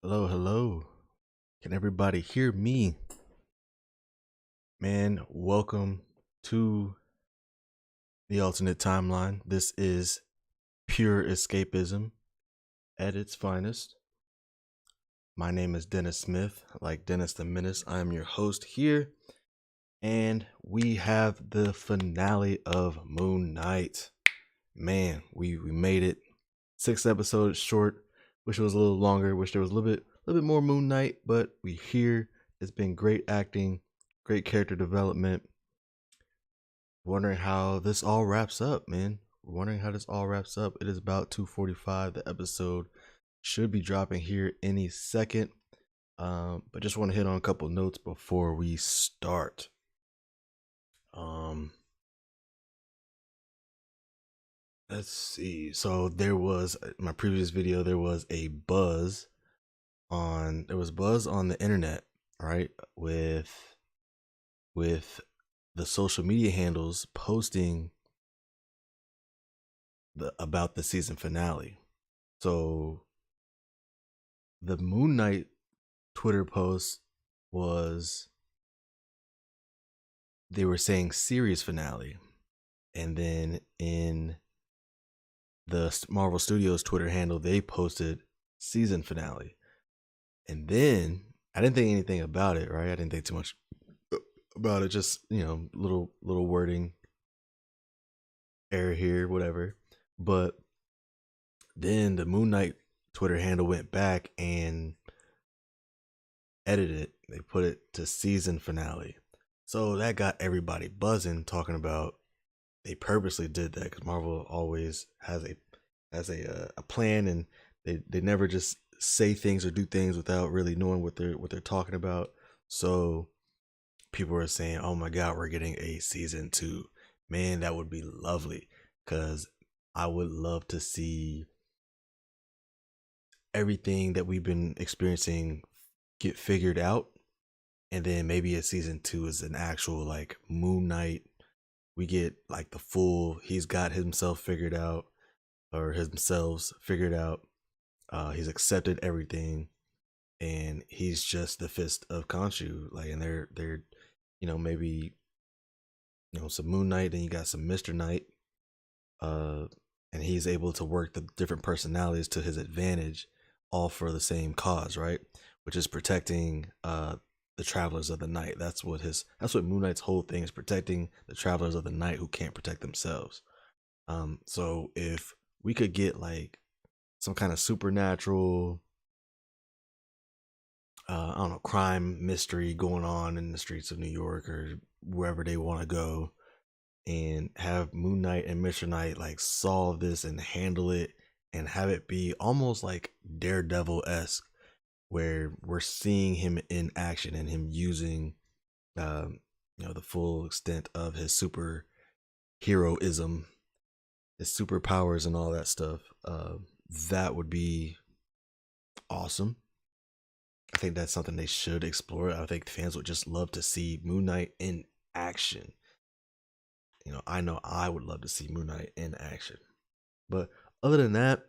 Hello, hello. Can everybody hear me? Man, welcome to the alternate timeline. This is pure escapism at its finest. My name is Dennis Smith, like Dennis the Menace. I am your host here, and we have the finale of Moonknight. Man, we made it. 6 episodes short. Wish it was a little longer. Wish there was a little bit more Moonknight, but we here. It's been great acting, great character development. Wondering how this all wraps up, man. We're wondering how this all wraps up. It is about 2:45. The episode should be dropping here any second. But just want to hit on a couple notes before we start. Um, let's see. So there was in my previous video. There was buzz on the internet, right? With the social media handles posting about the season finale. So the Moonknight Twitter post was they were saying series finale, and then in the Marvel Studios Twitter handle they posted season finale. And then I didn't think anything about it, right? I didn't think too much about it, just little wording error here, whatever. But then the Moonknight Twitter handle went back and edited it. They put it to season finale. So that got everybody buzzing, talking about they purposely did that because Marvel always has a plan, and they never just say things or do things without really knowing what they're talking about. So people are saying, "Oh my God, we're getting a season 2." Man, that would be lovely because I would love to see everything that we've been experiencing get figured out, and then maybe a season 2 is an actual like Moonknight. We get like the full, he's got himself figured out, or himself figured out. He's accepted everything, and he's just the fist of Khonshu. Like, and they're maybe some Moon Knight, then you got some Mr. Knight, uh, and he's able to work the different personalities to his advantage, all for the same cause, right? Which is protecting the travelers of the night. That's what Moon Knight's whole thing is, protecting the travelers of the night who can't protect themselves. So if we could get like some kind of supernatural, I don't know, crime mystery going on in the streets of New York or wherever they want to go, and have Moon Knight and Mr. Knight like solve this and handle it, and have it be almost like Daredevil esque, where we're seeing him in action and him using, the full extent of his super heroism, his superpowers, and all that stuff. That would be awesome. I think that's something they should explore. I think fans would just love to see Moon Knight in action. I know I would love to see Moon Knight in action. But other than that,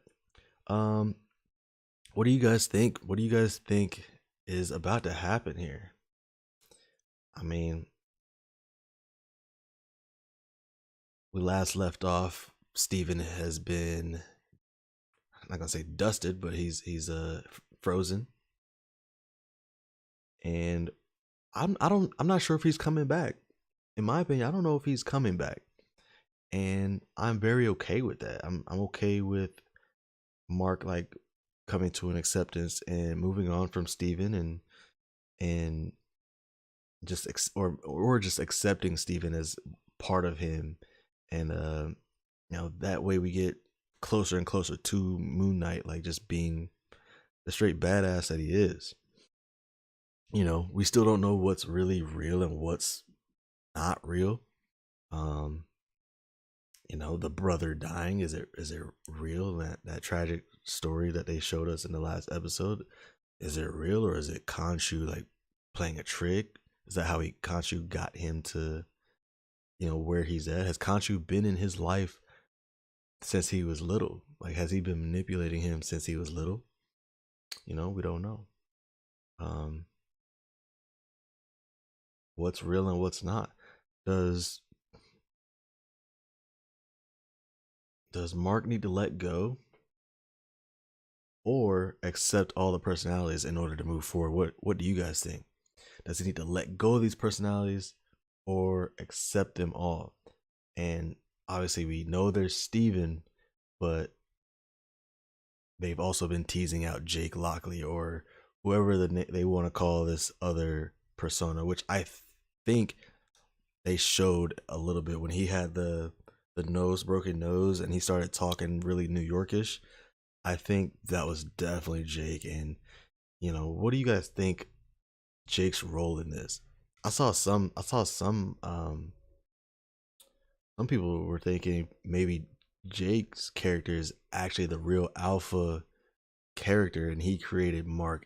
um, what do you guys think? What do you guys think is about to happen here? I mean, we last left off, Steven has been, I'm not gonna say dusted, but he's frozen, and I'm not sure if he's coming back. In my opinion, I don't know if he's coming back, and I'm very okay with that. I'm okay with Mark like coming to an acceptance and moving on from Steven, and just or just accepting Steven as part of him, and that way we get closer and closer to Moon Knight, like just being the straight badass that he is. We still don't know what's really real and what's not real. Um, the brother dying, is it real? That tragic story that they showed us in the last episode, is it real, or is it Khonshu like playing a trick? Is that how Khonshu got him to where he's at? Has Khonshu been in his life since he was little? Like, has he been manipulating him since he was little? We don't know. Um, what's real and what's not. Does does Mark need to let go or accept all the personalities in order to move forward? What do you guys think? Does he need to let go of these personalities or accept them all? And obviously we know there's Steven, but they've also been teasing out Jake Lockley or whoever they want to call this other persona, which I think they showed a little bit when he had the broken nose and he started talking really New Yorkish. I think that was definitely Jake. And what do you guys think Jake's role in this? Some people were thinking maybe Jake's character is actually the real alpha character and he created Mark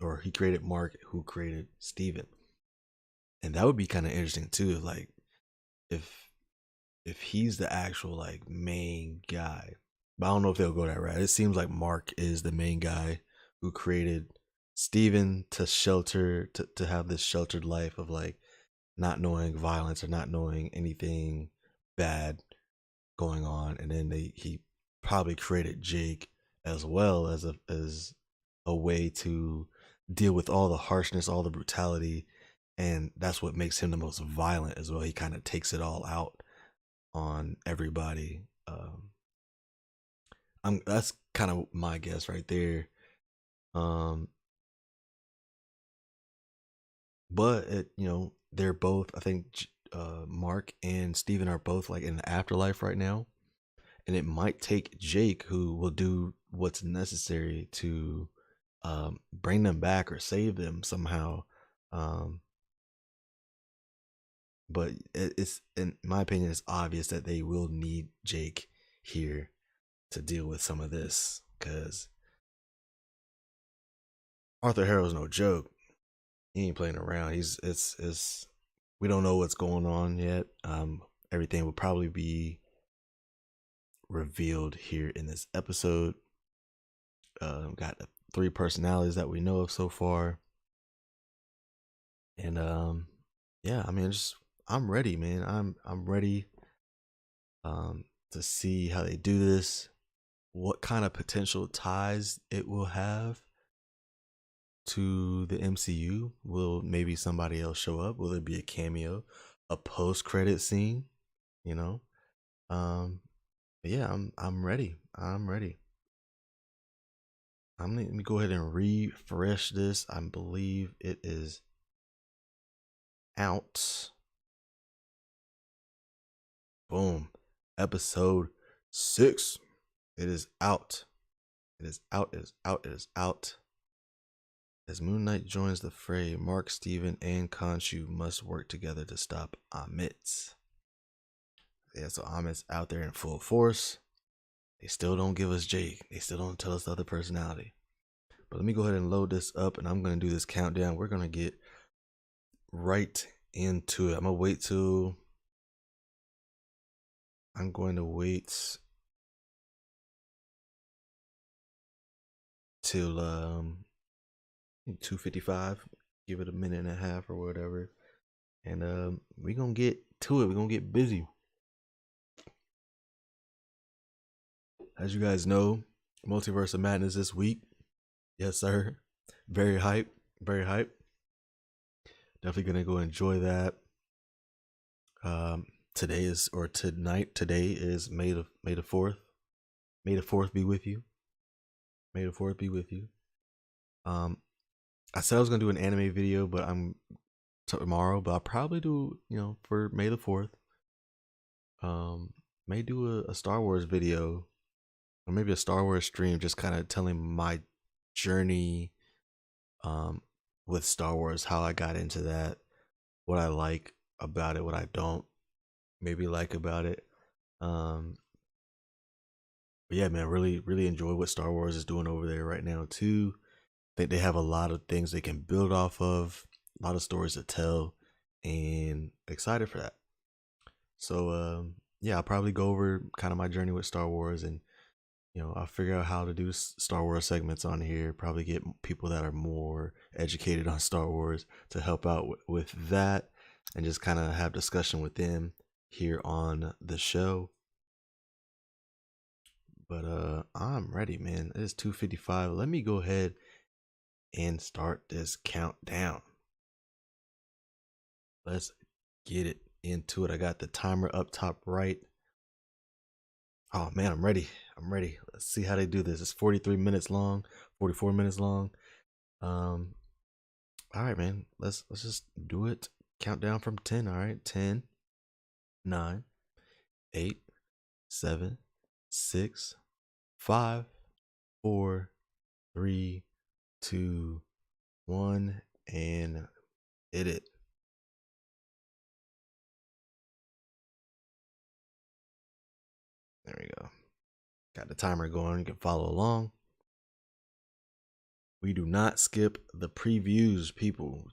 who created Steven. And that would be kind of interesting too, like if he's the actual like main guy. But I don't know if they'll go that route. It seems like Mark is the main guy who created Steven to have this sheltered life of like not knowing violence or not knowing anything bad going on, and then he probably created Jake as well as a way to deal with all the harshness, all the brutality, and that's what makes him the most violent as well. He kind of takes it all out on everybody. That's kind of my guess right there. Um, but they're both. I think Mark and Steven are both like in the afterlife right now, and it might take Jake, who will do what's necessary to bring them back or save them somehow. Um, but it's, in my opinion, it's obvious that they will need Jake here to deal with some of this because Arthur Harrow's no joke. He ain't playing around. It's we don't know what's going on yet. Everything will probably be revealed here in this episode. Got 3 personalities that we know of so far, and yeah, I mean, I'm ready, man. I'm ready to see how they do this, what kind of potential ties it will have to the MCU. Will maybe somebody else show up? Will there be a cameo, a post-credit scene? You know, but yeah, I'm ready. I'm ready. Let me go ahead and refresh this. I believe it is out. Boom. Episode 6. It is out. It is out. It is out. It is out. As Moonknight joins the fray, Mark, Steven, and Khonshu must work together to stop Amit. Yeah, so Amit's out there in full force. They still don't give us Jake. They still don't tell us the other personality. But let me go ahead and load this up, and I'm going to do this countdown. We're going to get right into it. I'm going to wait till 2:55. Give it a minute and a half or whatever. And we're going to get to it. We're going to get busy. As you guys know, Multiverse of Madness this week. Yes, sir. Very hype. Very hype. Definitely gonna go enjoy that. Today is May the 4th. May the 4th be with you. May the 4th be with you. I said I was gonna do an anime video, but I'm tomorrow. But I'll probably do for May the 4th. May do a Star Wars video, or maybe a Star Wars stream, just kind of telling my journey with Star Wars, how I got into that, what I like about it, what I don't maybe like about it. But yeah, man, really enjoy what Star Wars is doing over there right now too. I think they have a lot of things they can build off of, a lot of stories to tell, and excited for that. So yeah, I'll probably go over kind of my journey with Star Wars and I'll figure out how to do Star Wars segments on here. Probably get people that are more educated on Star Wars to help out with that, and just kind of have discussion with them here on the show. But I'm ready, man. It is 2:55. Let me go ahead and start this countdown. Let's get it into it. I got the timer up top right. Oh man, I'm ready. I'm ready. Let's see how they do this. It's 43 minutes long, 44 minutes long. All right, man. Let's just do it. Count down from 10. All right. 10, 9, 8, 7, 6, 5, 4, 3, 2, 1, and hit it. There we go. Got the timer going. You can follow along. We do not skip the previews, people.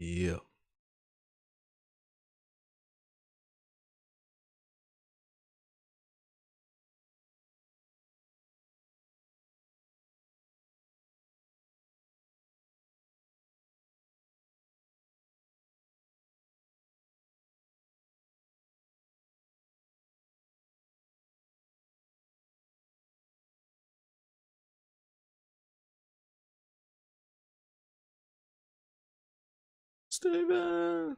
Yeah. Steven.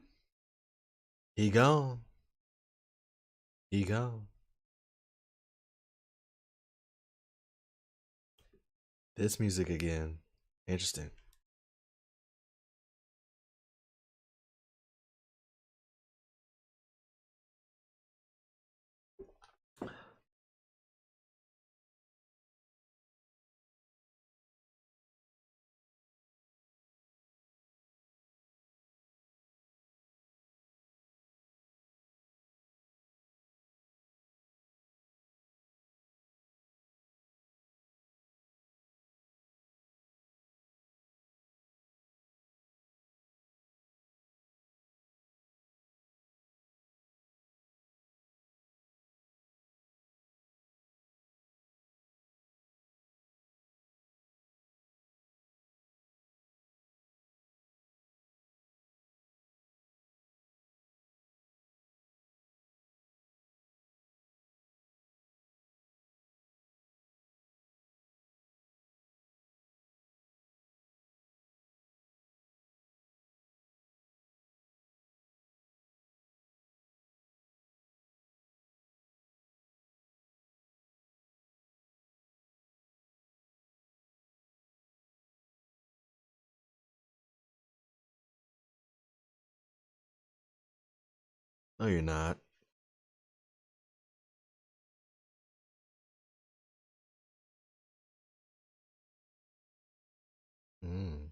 He gone. He gone. This music again. Interesting. No, you're not. Mm.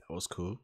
That was cool.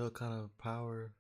what kind of power?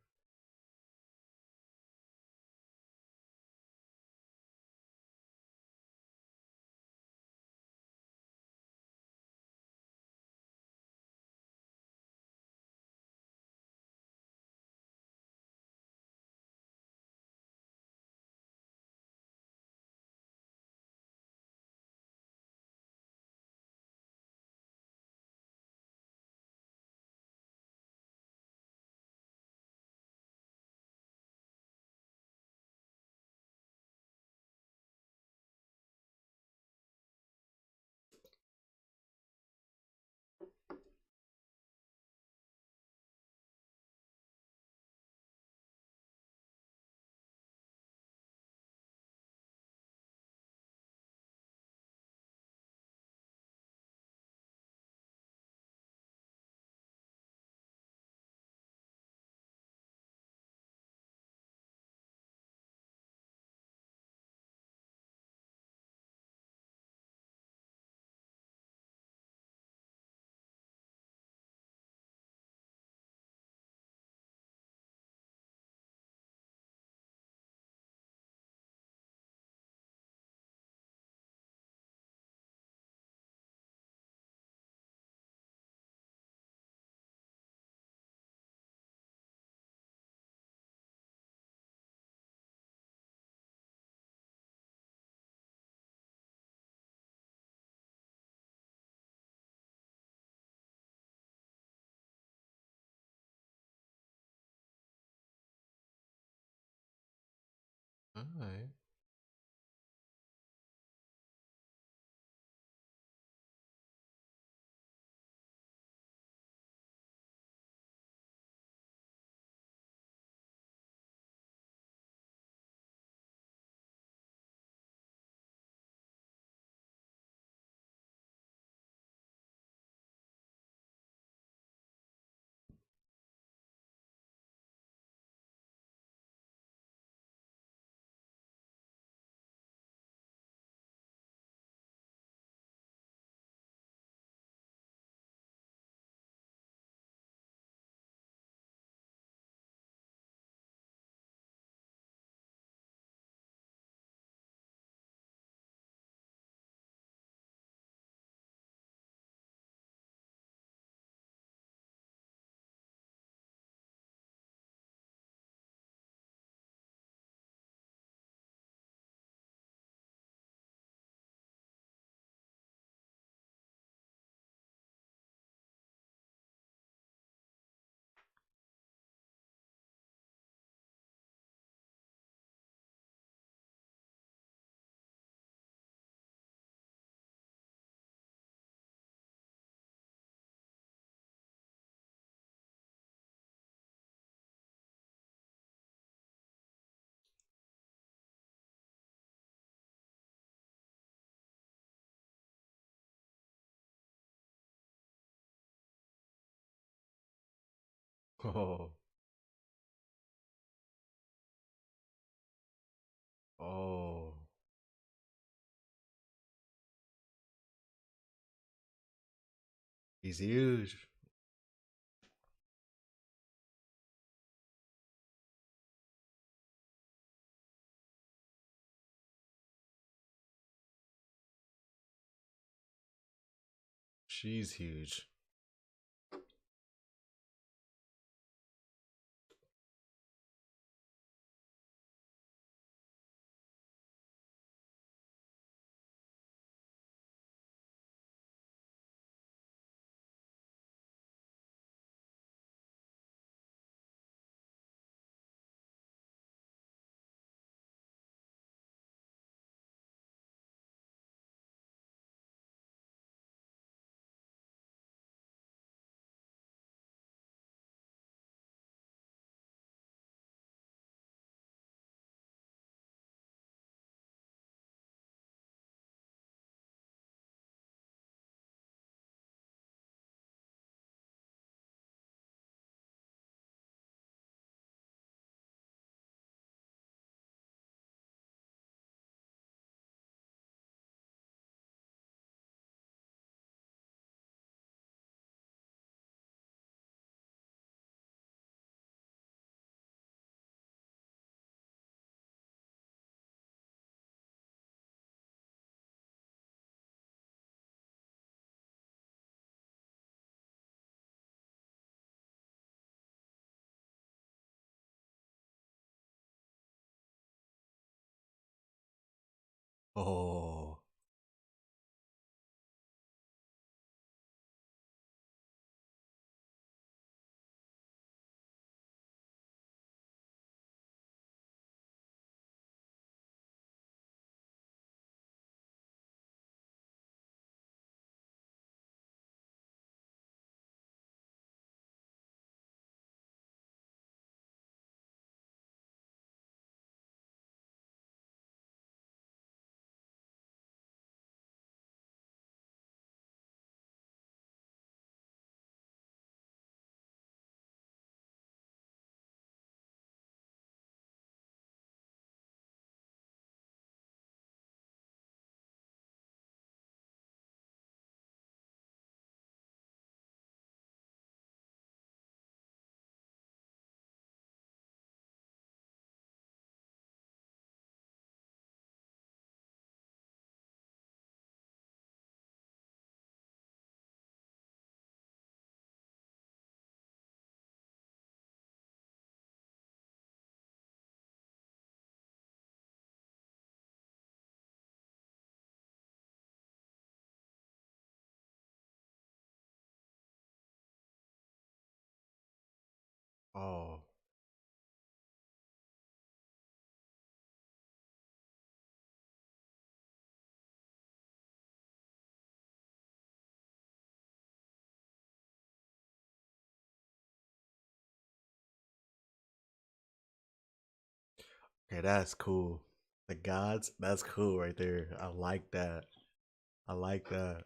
All right. Oh, oh, he's huge. She's huge. Oh. Oh. Okay, that's cool. The gods, that's cool right there. I like that. I like that.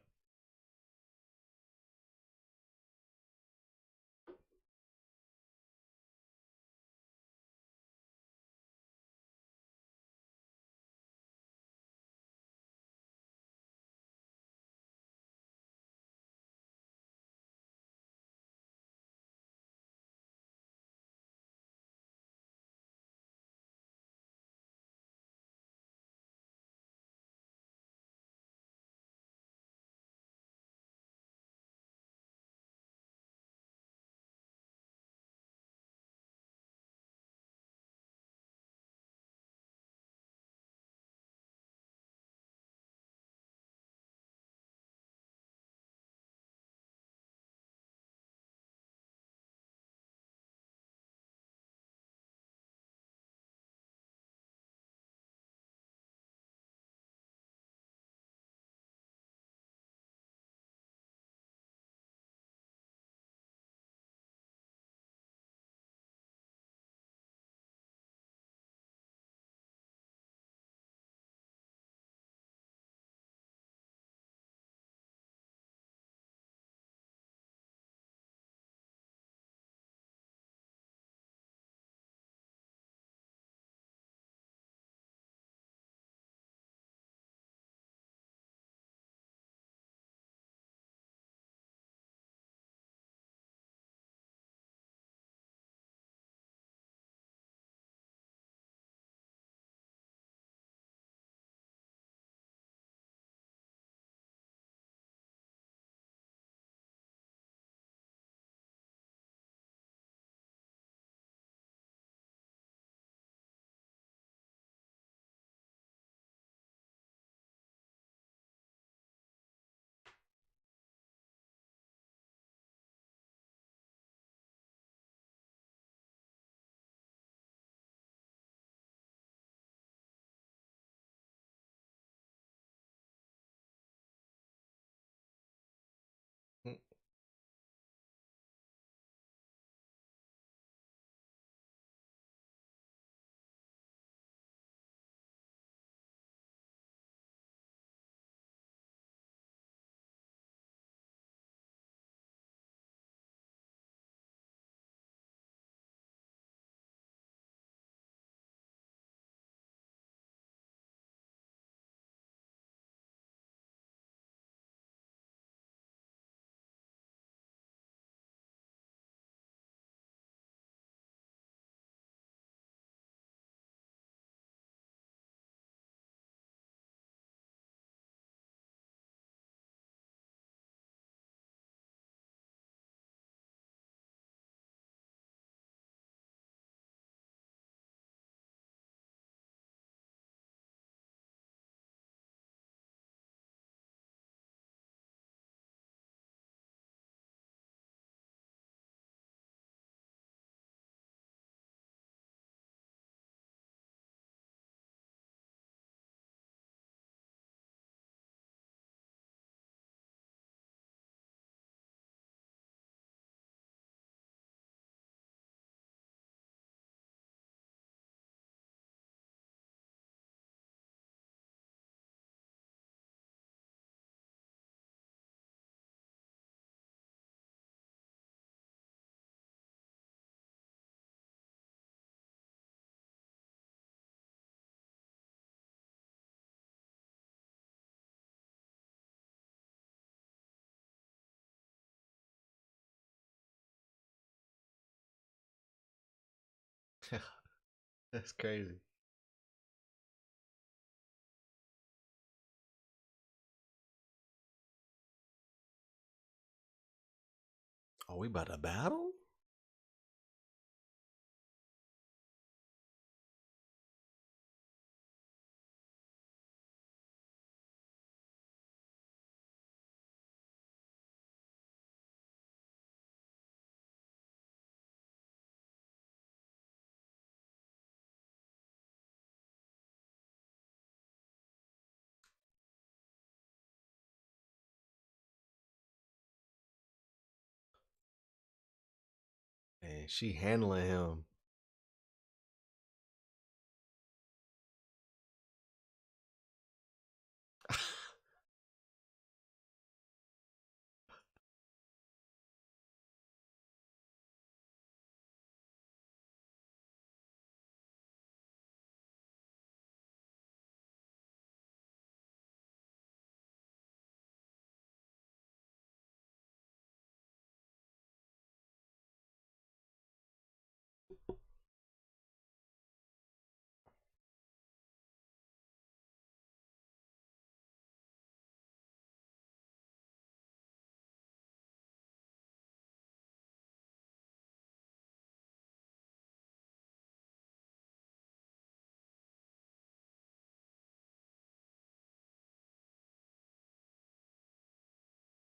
That's crazy. Are we about to battle? And she handling him.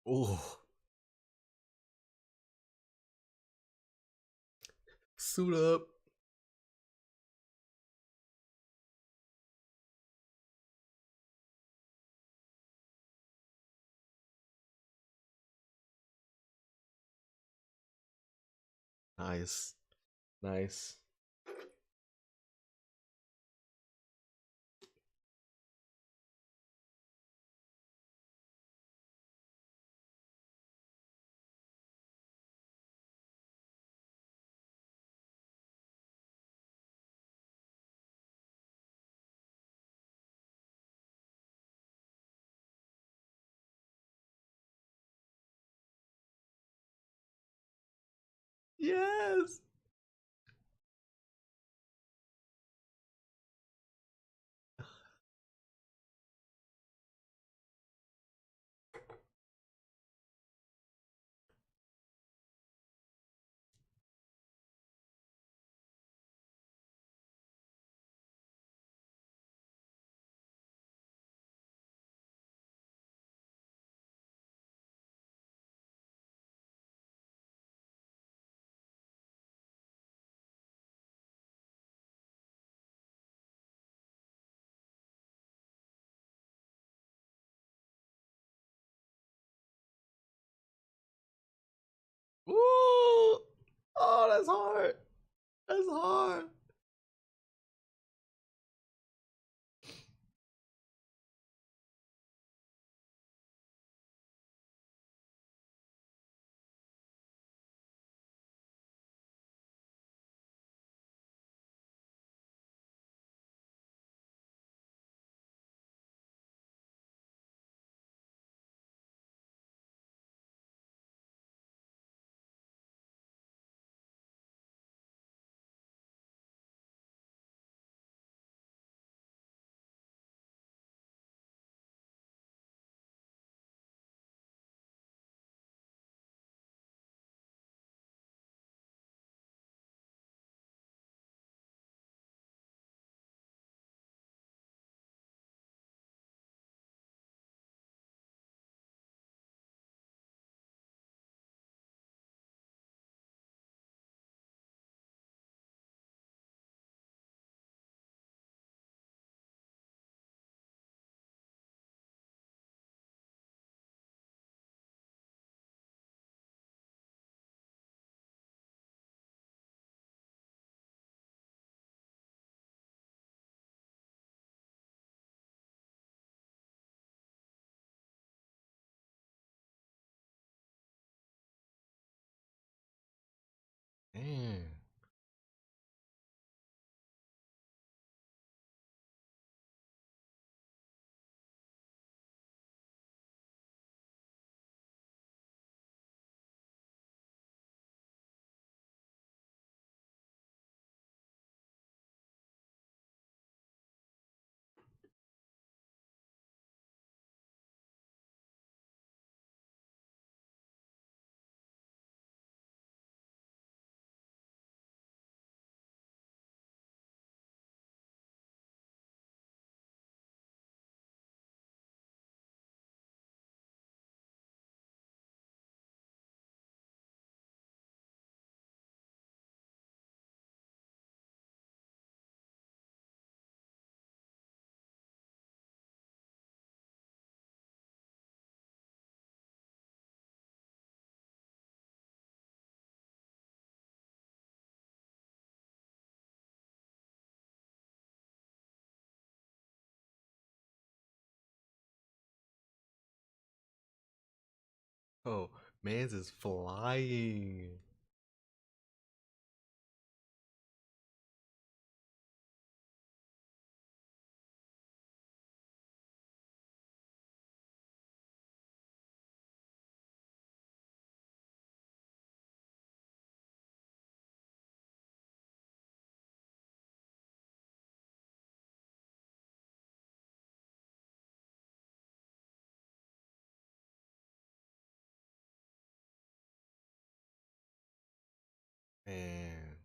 Oh, suit up. Nice. Nice. Yes. Ooh. Oh, that's hard. That's hard. Oh, man's is flying. Man.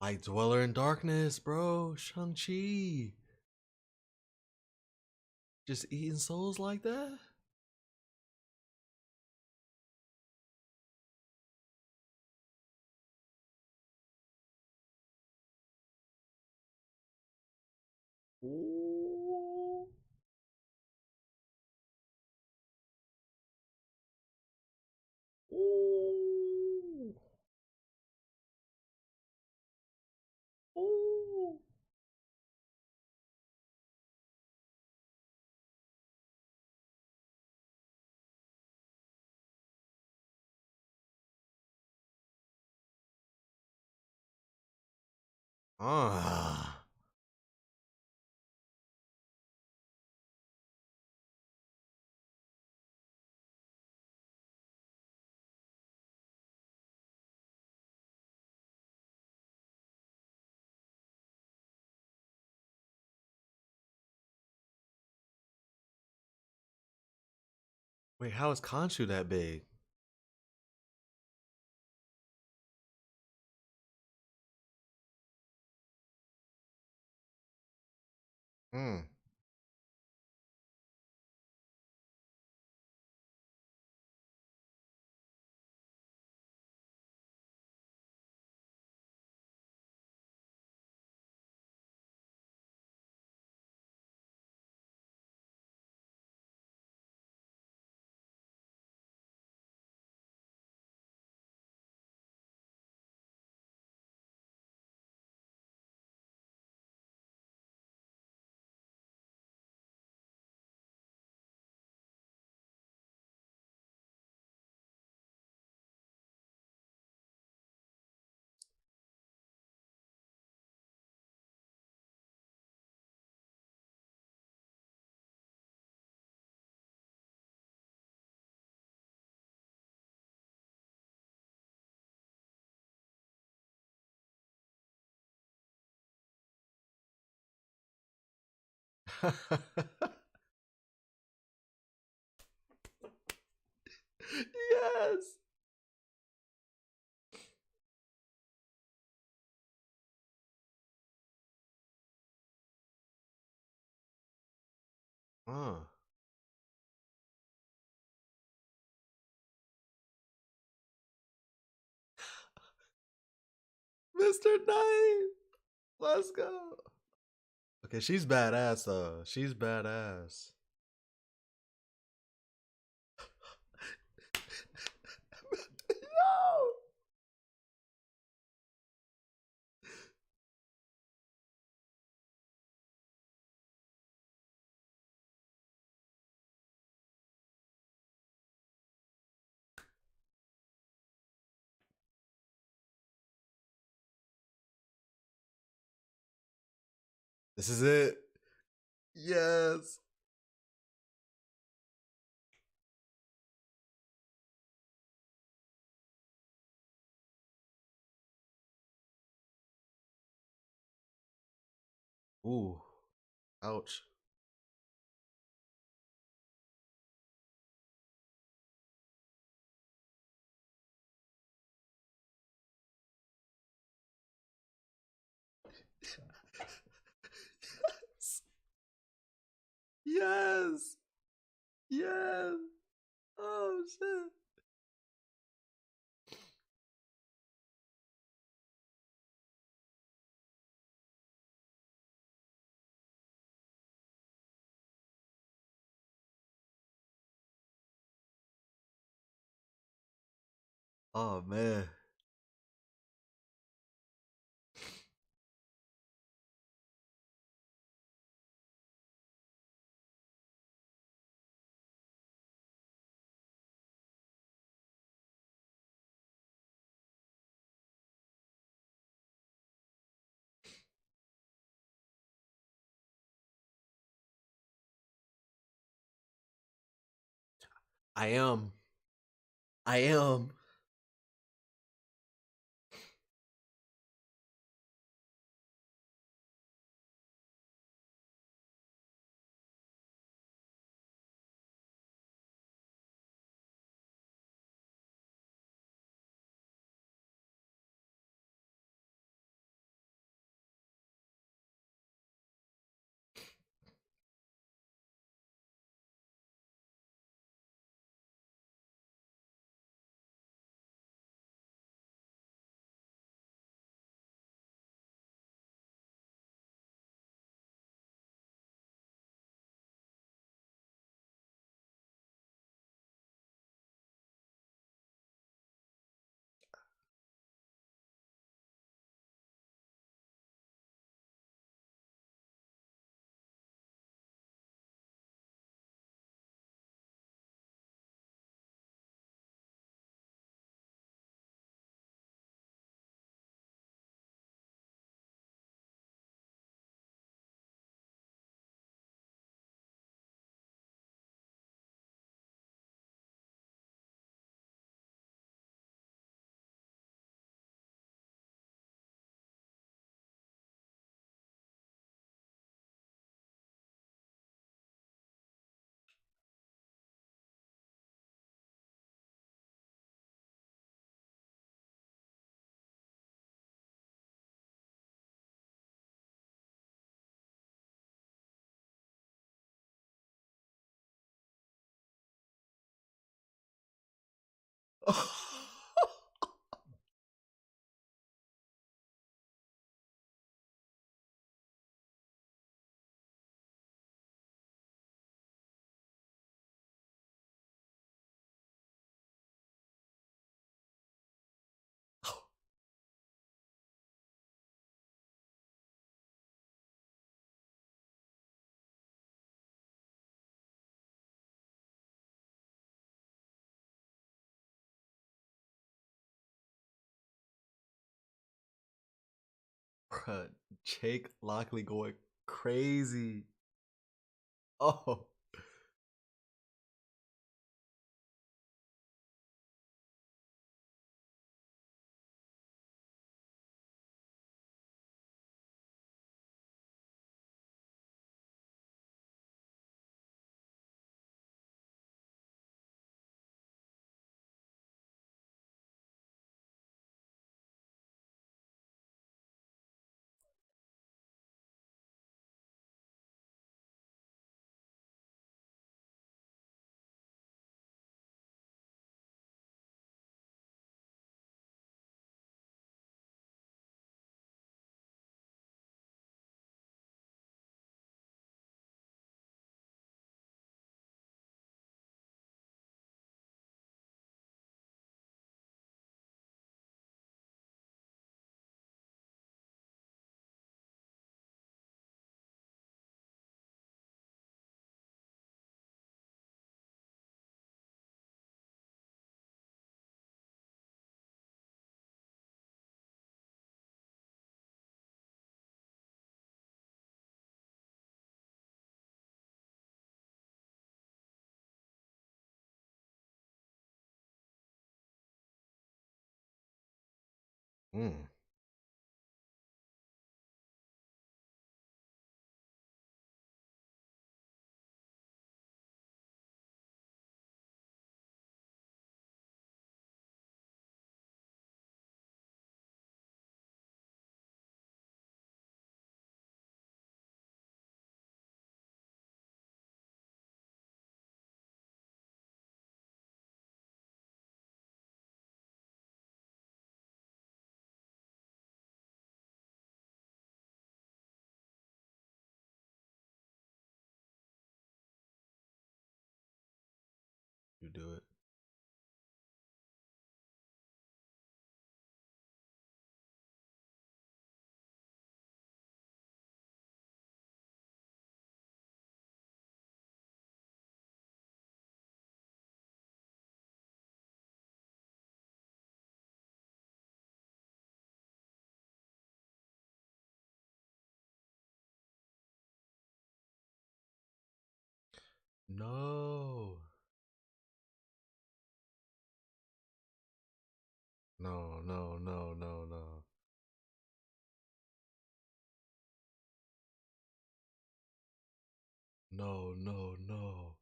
Light Dweller in Darkness, bro. Shang-Chi. Just eating souls like that? Ooh. Ooh. Ooh. Ah. Wait, how is Khonshu that big? Hmm. Yes. Uh. Mr. Knight. Let's go. Okay, she's badass though. She's badass. No. This is it. Yes. Ooh. Ouch. Yes. Yes. Yes. Oh shit. Oh man. I am. I am. Bruh, Jake Lockley going crazy. Oh, mm. You do it. No. No, no, no, no, no. No, no, no.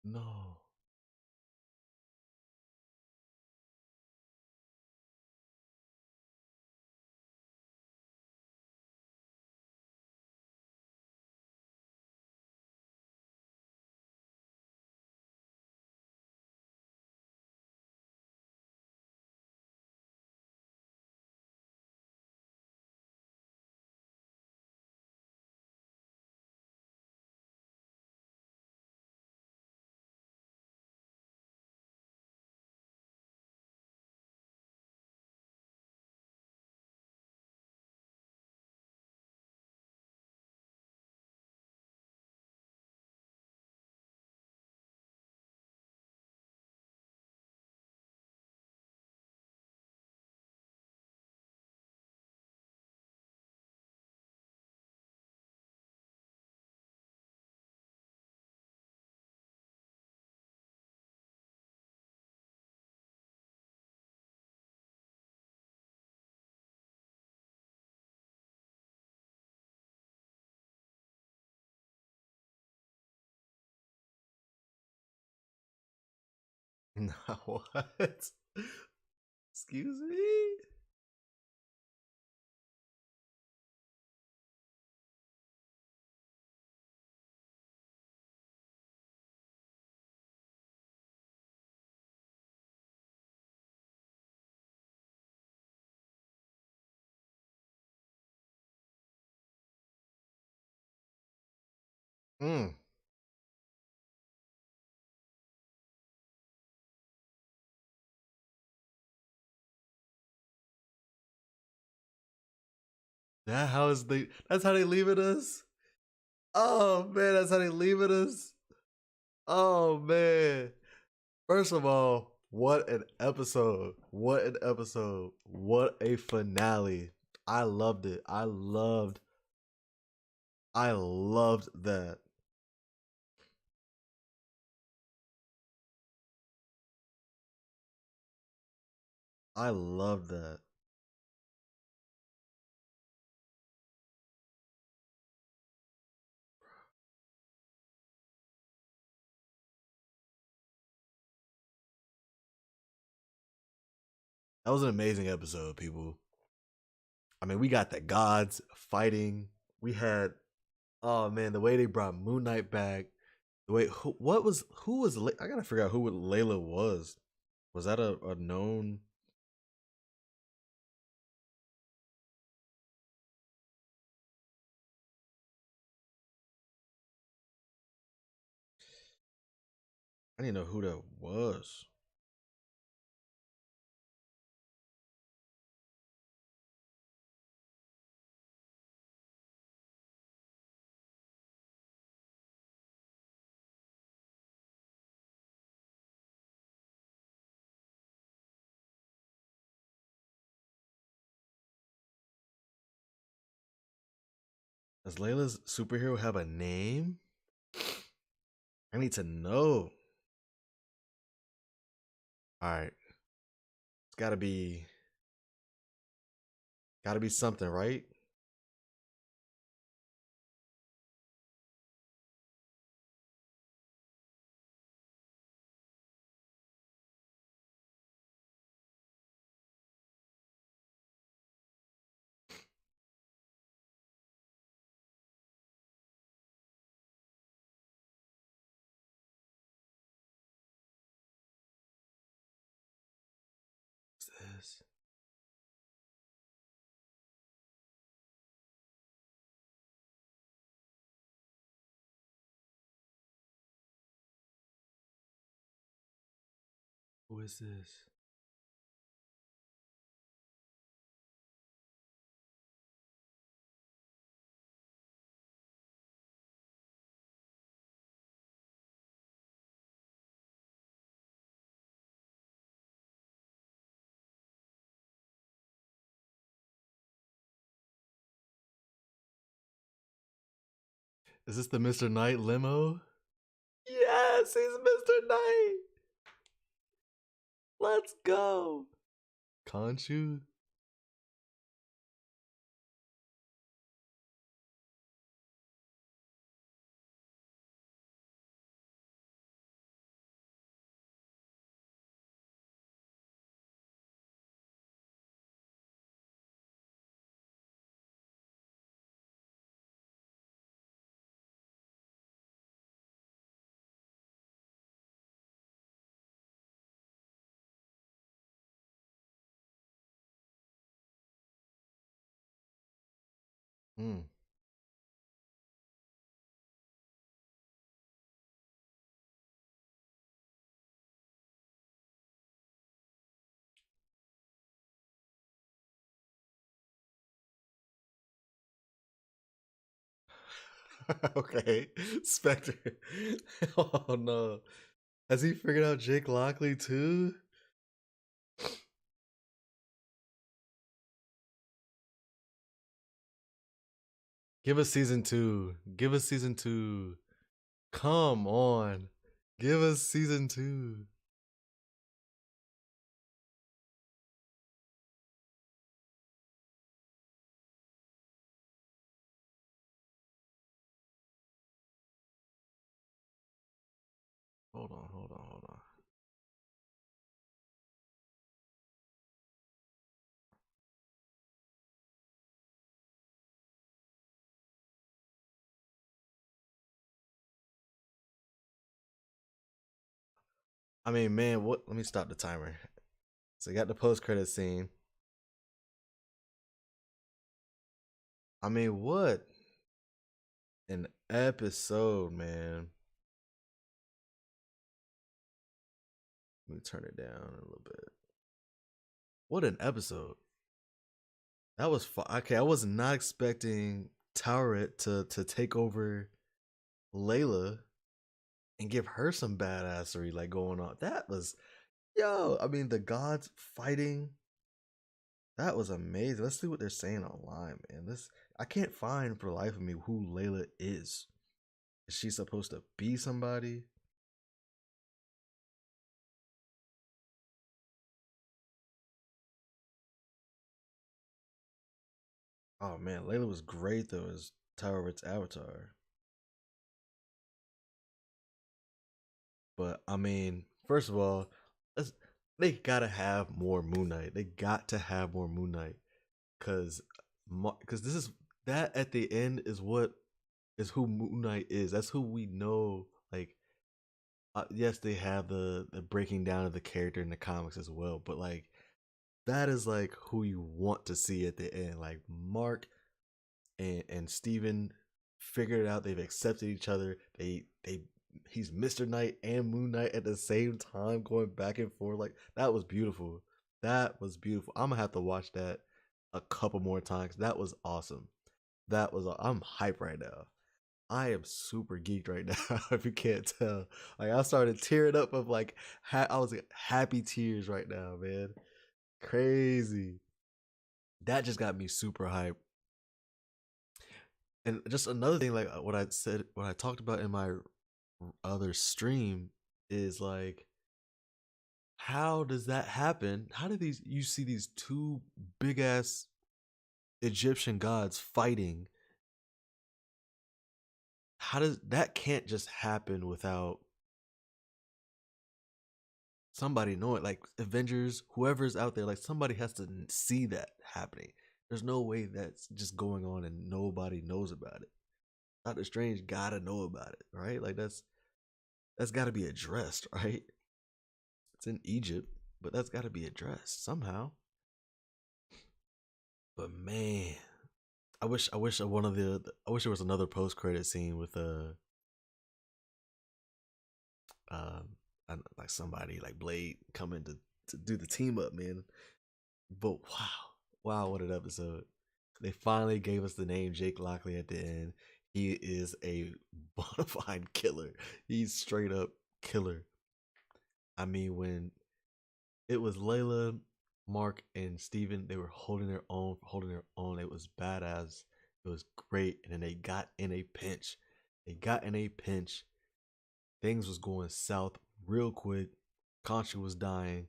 No. No, what? Excuse me? Mm. That's how they leave it us? Oh man, that's how they leave it us? Oh man. First of all, what an episode. What an episode. What a finale. I loved it. I loved that. I loved that. That was an amazing episode, people. I mean, we got the gods fighting. We had, oh man, the way they brought Moonknight back. The way who was I gotta figure out who Layla was. Was that a known? I didn't know who that was. Does Layla's superhero have a name? I need to know. All right, it's gotta be something, right? What's this? Who is this? Is this the Mr. Knight limo? Yes, he's Mr. Knight. Let's go. Conchu. Hmm. Okay. Spectre. Oh no. Has he figured out Jake Lockley too? Give us season two. Give us season two. Come on. Give us season two. Hold on, hold on, hold on. I mean, man, what? Let me stop the timer. So you got the post credit scene. I mean, what an episode, man. Let me turn it down a little bit. What an episode. That was fun. Okay, I was not expecting Tauret to take over Layla and give her some badassery like going on. That was yo. I mean, the gods fighting. That was amazing. Let's see what they're saying online, man. This I can't find for the life of me who Layla is. Is she supposed to be somebody? Oh man, Layla was great though as Tauret's avatar. But I mean, first of all, they gotta have more Moonknight. They got to have more Moonknight because this is that at the end is what is who Moonknight is. That's who we know. Like, yes, they have the breaking down of the character in the comics as well, but like that is like who you want to see at the end. Like Mark and Steven figured it out. They've accepted each other. They he's Mr. Knight and Moon Knight at the same time, going back and forth. Like that was beautiful. That was beautiful. I'm gonna have to watch that a couple more times. That was awesome. That was I'm hype right now. I am super geeked right now. If you can't tell, like I started tearing up of like I was like happy tears right now, man. Crazy. That just got me super hyped. And just another thing, like what I said, what I talked about in my other stream is like, how does that happen? How do these you see these two big ass Egyptian gods fighting? How does that can't just happen without somebody knowing? Like Avengers, whoever's out there, like somebody has to see that happening. There's no way that's just going on and nobody knows about it. Doctor Strange gotta know about it, right? Like that's got to be addressed, right? It's in Egypt, but that's got to be addressed somehow. But man, I wish one of the I wish there was another post credit scene with um like somebody like Blade coming to do the team up, man. But wow, what an episode! They finally gave us the name Jake Lockley at the end. He is a bona fide killer. He's straight up killer. I mean, when it was Layla, Mark, and Steven. They were holding their own, holding their own. It was badass. It was great. And then they got in a pinch. They got in a pinch. Things was going south real quick. Contra was dying.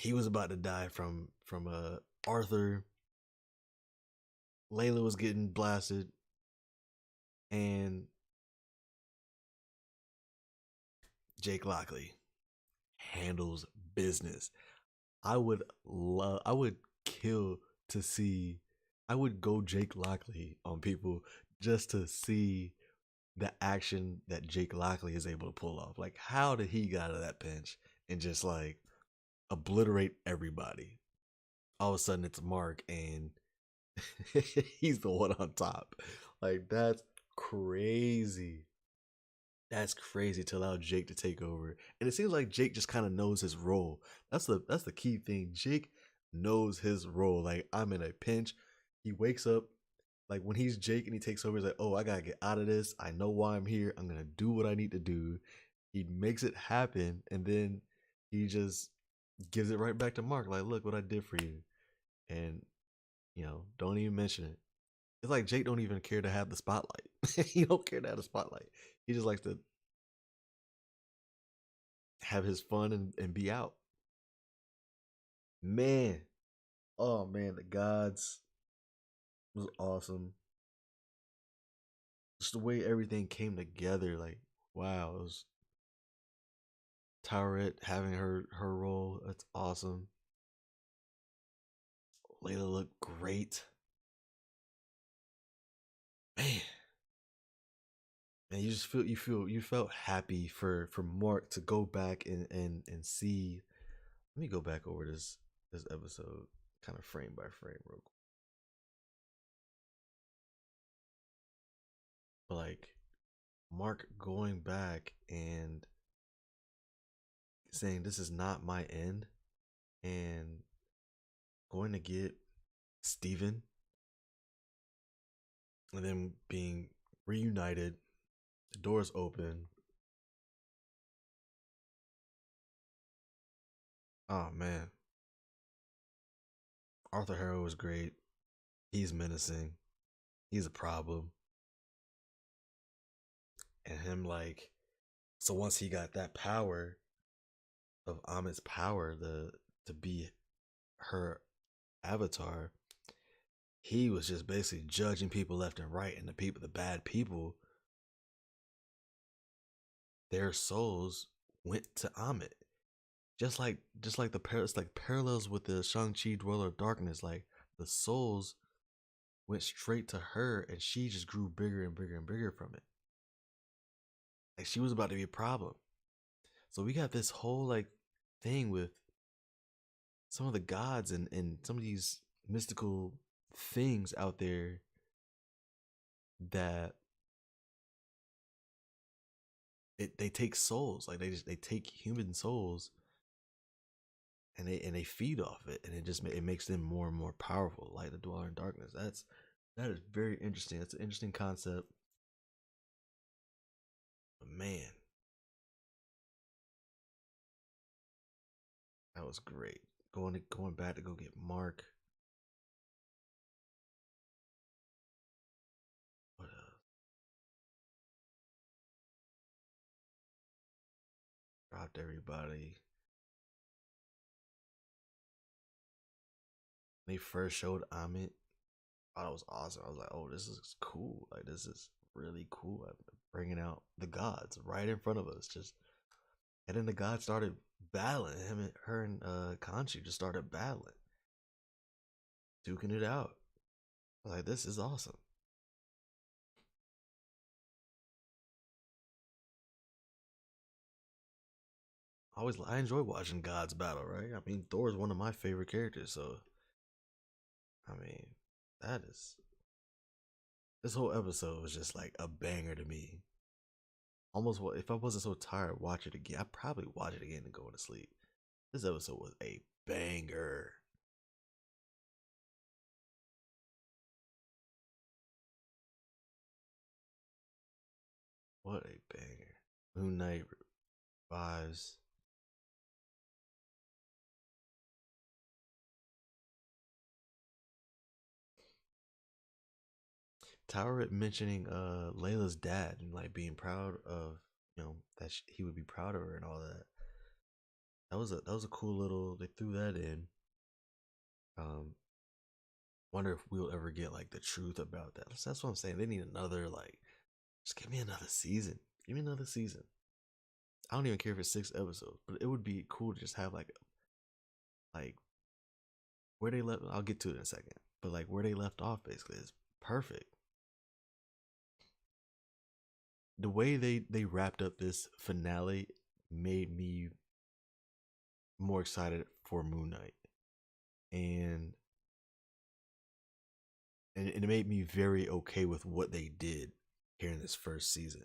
he was about to die from Arthur. Layla was getting blasted, and Jake Lockley handles business. I would kill to see. I would go Jake Lockley on people just to see the action that Jake Lockley is able to pull off. Like, how did he get out of that pinch and just like obliterate everybody? All of a sudden, it's Mark, and he's the one on top. Like, that's crazy. That's crazy to allow Jake to take over. And it seems like Jake just kind of knows his role. That's the key thing. Jake knows his role. Like, I'm in a pinch. He wakes up, like when he's Jake and he takes over, he's like, oh, I gotta get out of this. I know why I'm here. I'm gonna do what I need to do. He makes it happen, and then he just gives it right back to Mark. Like, look what I did for you. And don't even mention it. It's like Jake don't even care to have the spotlight. He don't care to have the spotlight. He just likes to have his fun and be out. Man, oh man, the gods was awesome. Just the way everything came together, like wow, it was Towerette having her role. That's awesome. Layla looked great. Man, and you felt happy for Mark to go back and see. Let me go back over this episode, kind of frame by frame, real quick. But like Mark going back and saying this is not my end, and going to get Steven, and then being reunited, the doors open. Oh man, Arthur Harrow is great. He's menacing. He's a problem. And him like so once he got that power of Amit's power, the to be her avatar, he was just basically judging people left and right, and the bad people, their souls went to Amit. Just like it's like parallels with the Shang-Chi Dweller of Darkness. Like the souls went straight to her, and she just grew bigger and bigger and bigger from it. Like she was about to be a problem. So we got this whole like thing with some of the gods and some of these mystical things out there that they take souls. Like they take human souls, and they feed off it, and it makes them more and more powerful, like the Dweller in Darkness. That is very interesting. That's an interesting concept. But man, that was great. Going back to go get Mark. What dropped everybody. When they first showed Amit, oh, that was awesome. I was like, oh, this is cool. Like this is really cool. I'm bringing out the gods right in front of us. Just and then the gods started battling. Her and Kanchi just started battling, duking it out. I was like, this is awesome. I enjoy watching gods battle. Right? I mean, Thor is one of my favorite characters. So I mean, that is this whole episode was just like a banger to me. Almost what if I wasn't so tired, watch it again. I'd probably watch it again and go to sleep. This episode was a banger. What a banger. Moonknight vibes. Tower mentioning Layla's dad and like being proud of that he would be proud of her and all that. that was a cool little. They threw that in. Um, wonder if we'll ever get like the truth about that. That's what I'm saying. They need another like. Just give me another season. Give me another season. I don't even care if it's 6 episodes, but it would be cool to just have like where they left. I'll get to it in a second, but like where they left off basically is perfect. The way they wrapped up this finale made me more excited for Moon Knight, and and it made me very okay with what they did here in this first season,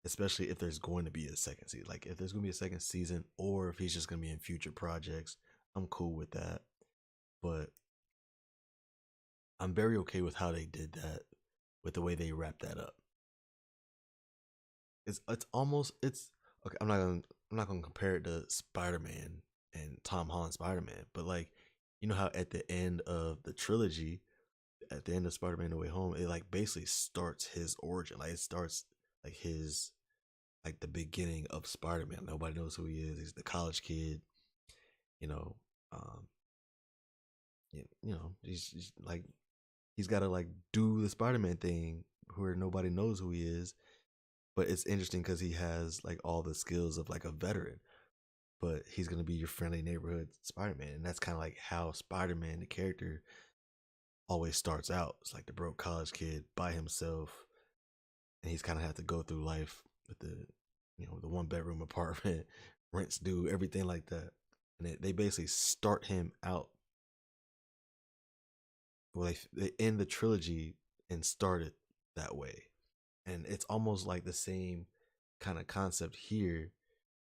especially if there's going to be a second season. Like if there's going to be a second season, or if he's just going to be in future projects, I'm cool with that. But I'm very okay with how they did that, with the way they wrapped that up. It's almost it's okay. I'm not gonna compare it to Spider Man and Tom Holland Spider Man, but like you know how at the end of the trilogy, at the end of Spider Man No Way Home, it like basically starts his origin. Like it starts like his like the beginning of Spider Man. Nobody knows who he is. He's the college kid. You know, um, he's like he's got to like do the Spider Man thing where nobody knows who he is. But it's interesting because he has like all the skills of like a veteran, but he's gonna be your friendly neighborhood Spider Man, and that's kind of like how Spider Man, the character, always starts out. It's like the broke college kid by himself, and he's kind of have to go through life with the 1 bedroom apartment, rents due, everything like that, and they basically start him out. Well, they end the trilogy and start it that way, and it's almost like the same kind of concept here,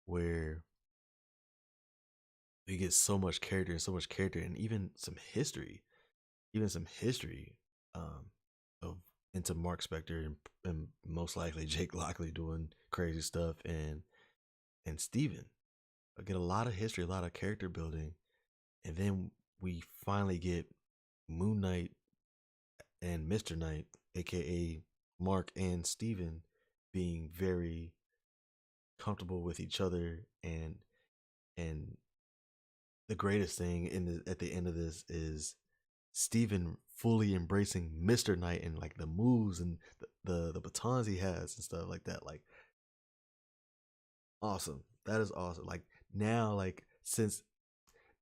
where we get so much character, and even some history um, of into Mark Spector and most likely Jake Lockley doing crazy stuff, and Steven. I get a lot of history, a lot of character building, and then we finally get Moon Knight and Mr. Knight, aka Mark and Steven, being very comfortable with each other, and the greatest thing at the end of this is Steven fully embracing Mr. Knight and like the moves and the batons he has and stuff like that. Like awesome. That is awesome. Like now, like since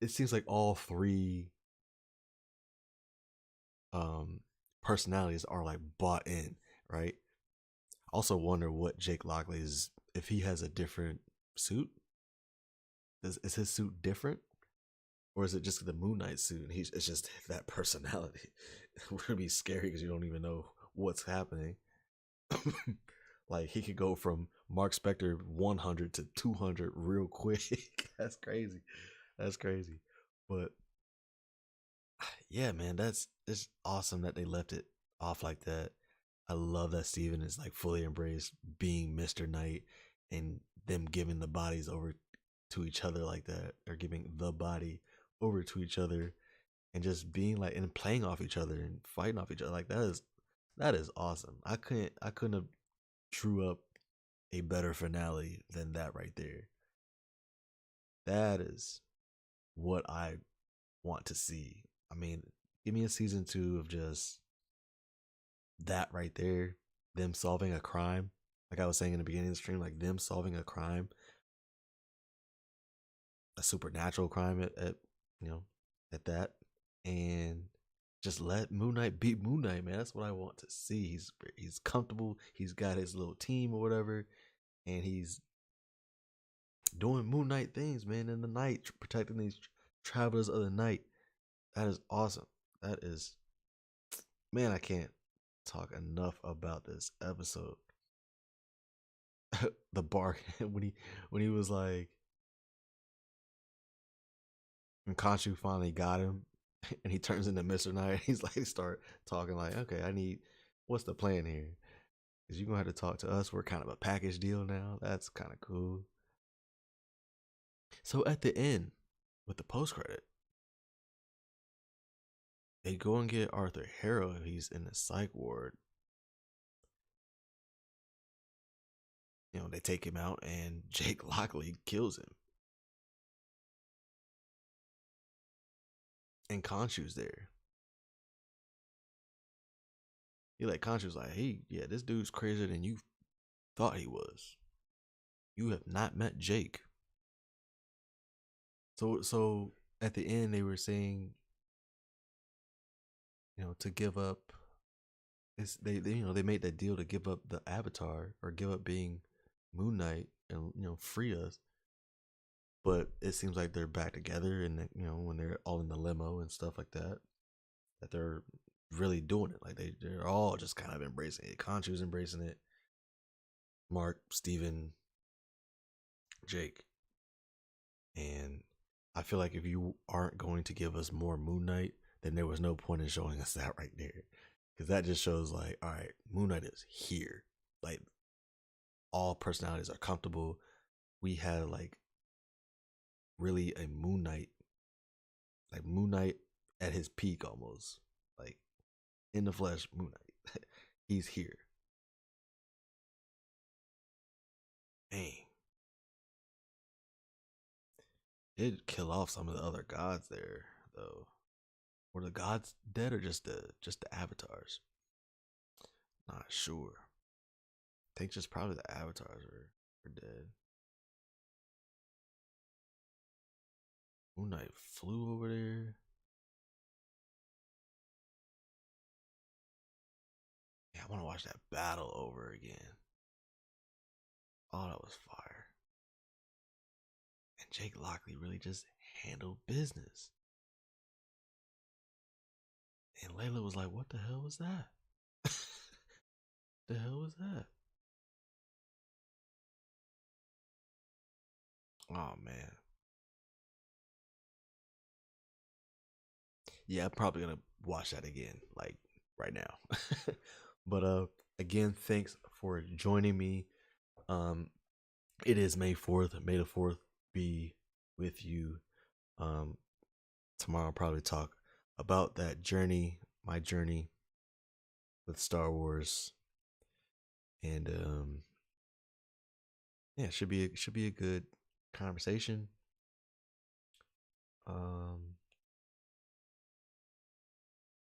it seems like all three um personalities are like bought in, right? Also wonder what Jake Lockley is, if he has a different suit. Is his suit different? Or is it just the Moon Knight suit? And it's just that personality. Would be scary because you don't even know what's happening. Like he could go from Mark Spector 100 to 200 real quick. That's crazy. That's crazy. But yeah, man, it's awesome that they left it off like that. I love that Steven is like fully embraced being Mr. Knight, and them giving the bodies over to each other like that, or giving the body over to each other, and just being like and playing off each other and fighting off each other. Like that is awesome. I couldn't have drew up a better finale than that right there. That is what I want to see. I mean, give me a season 2 of just that right there. Them solving a crime. Like I was saying in the beginning of the stream, like them solving a crime, a supernatural crime at you know, at that. And just let Moon Knight beat Moon Knight, man. That's what I want to see. He's comfortable. He's got his little team or whatever, and he's doing Moon Knight things, man, in the night, protecting these travelers of the night. That is awesome. That is, man, I can't talk enough about this episode. The bark when he was like, when Khonshu finally got him, and he turns into Mr. Knight. He's like, start talking like, okay, what's the plan here? Because you're gonna have to talk to us. We're kind of a package deal now. That's kind of cool. So at the end, with the post credit, they go and get Arthur Harrow. He's in the psych ward. They take him out, and Jake Lockley kills him. and Khonshu's there. He like Khonshu's like, hey, yeah, this dude's crazier than you thought he was. You have not met Jake. So at the end they were saying, to give up. They made that deal to give up the Avatar or give up being Moon Knight and free us. But it seems like they're back together, and when they're all in the limo and stuff like that, that they're really doing it. Like they're all just kind of embracing it. Khonshu's embracing it. Mark, Steven, Jake, and I feel like if you aren't going to give us more Moon Knight, then there was no point in showing us that right there, because that just shows like, all right, Moon Knight is here. Like all personalities are comfortable. We had like really a Moon Knight, like Moon Knight at his peak almost, like in the flesh, Moon Knight. He's here. Dang. It'd kill off some of the other gods there, though. Were the gods dead or just the avatars? Not sure. I think just probably the avatars are dead. Moon Knight flew over there. Yeah, I want to watch that battle over again. Oh, that was fire. And Jake Lockley really just handled business. And Layla was like, what the hell was that? The hell was that? Oh man. Yeah, I'm probably gonna watch that again, like right now. But again, thanks for joining me. Um it is May 4th. May the 4th be with you. Um Tomorrow I'll probably talk about that journey, my journey with Star Wars. And yeah, should be a good conversation. Um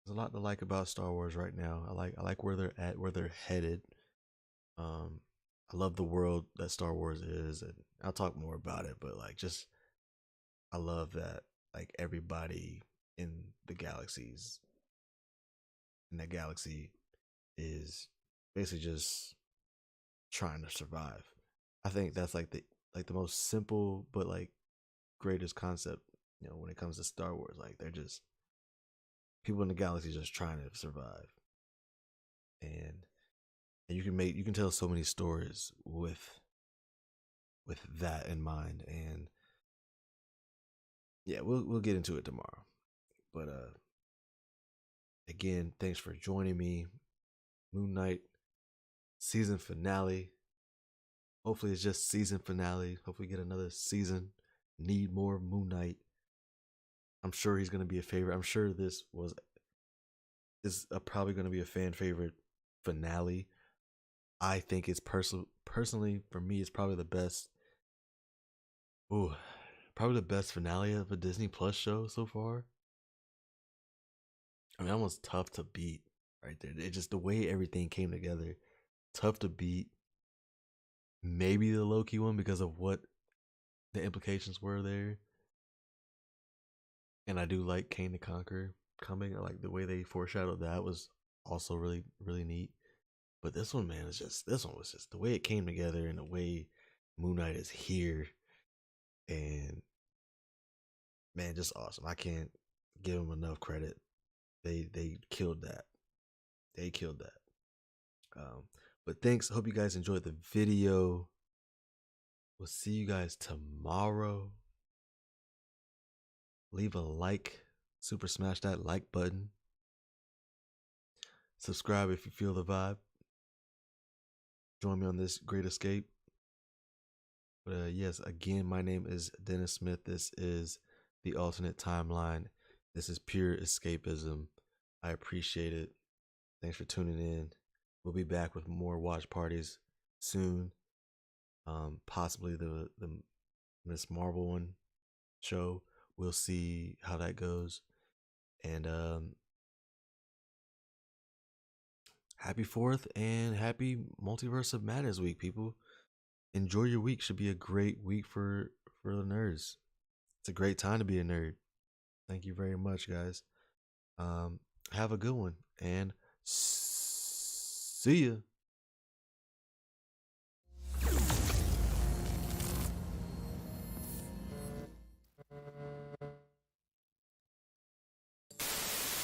There's a lot to like about Star Wars right now. I like where they're at, where they're headed. Um, I love the world that Star Wars is, and I'll talk more about it. But like, just I love that like everybody in the galaxies in that galaxy is basically just trying to survive. I think that's like the most simple but like greatest concept. When it comes to Star Wars, like they're just people in the galaxy just trying to survive, and you can tell so many stories with that in mind. And yeah, we'll get into it tomorrow. But again, thanks for joining me. Moon Knight season finale. Hopefully it's just season finale. Hopefully we get another season. Need more Moon Knight. I'm sure he's gonna be a favorite. I'm sure this is probably gonna be a fan favorite finale. I think it's personally for me, it's probably the best. Ooh, probably the best finale of a Disney Plus show so far. I mean, that was tough to beat right there. It just the way everything came together, tough to beat. Maybe the Loki one because of what the implications were there. And I do like Kane the Conqueror coming. I like the way they foreshadowed that was also really, really neat. But this one, man, this one was just the way it came together and the way Moon Knight is here. And man, just awesome. I can't give them enough credit. They killed that. They killed that. But thanks. Hope you guys enjoyed the video. We'll see you guys tomorrow. Leave a like. Super smash that like button. Subscribe if you feel the vibe. Join me on this great escape. But yes, again, my name is Dennis Smith. This is the alternate timeline. This is pure escapism. I appreciate it. Thanks for tuning in. We'll be back with more watch parties soon. Possibly the Miss Marvel one show. We'll see how that goes. And happy 4th and happy Multiverse of Madness week, people. Enjoy your week. Should be a great week for the nerds. It's a great time to be a nerd. Thank you very much, guys. Um, have a good one and see ya.